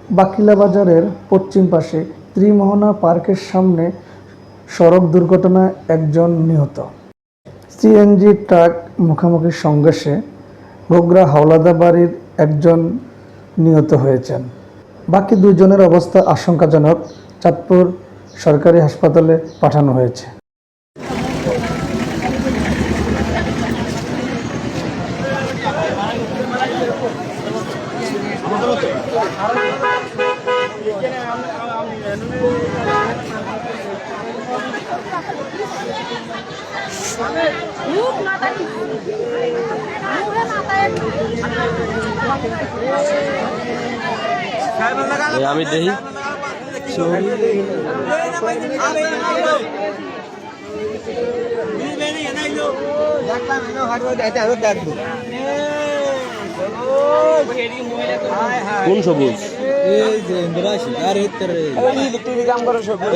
বাকিলা বাজারের পশ্চিম পাশে ত্রিমোহনা পার্কের সামনে সড়ক দুর্ঘটনায় একজন নিহত। সিএনজি ট্রাক মুখোমুখি সংঘর্ষে বগুড়া হাওলাদা বাড়ির একজন নিহত হয়েছেন। বাকি দুজনের অবস্থা আশঙ্কাজনক। চাঁদপুর সরকারি হাসপাতালে পাঠানো হয়েছে। আমি দেখি কোন সবুজ এই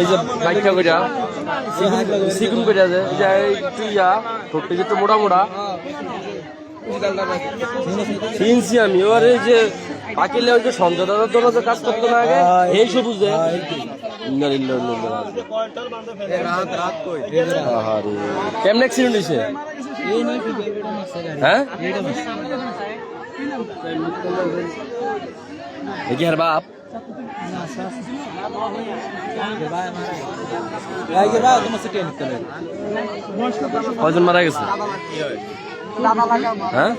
যে বাইকটা কইরা সিগুন কইরা যে একটু ঠোঁটে যে মোটা মোটা চিনছি আমি। ওর এই যে আকিলে ওই যে সঞ্জয় দাদার জন্য যে কাজ করতো না আগে এই সবুজ কেমন অ্যাক্সিডেন্ট হয়েছে? হ্যাঁ কি আর বাপ কয়জন মারা গেছে? হ্যাঁ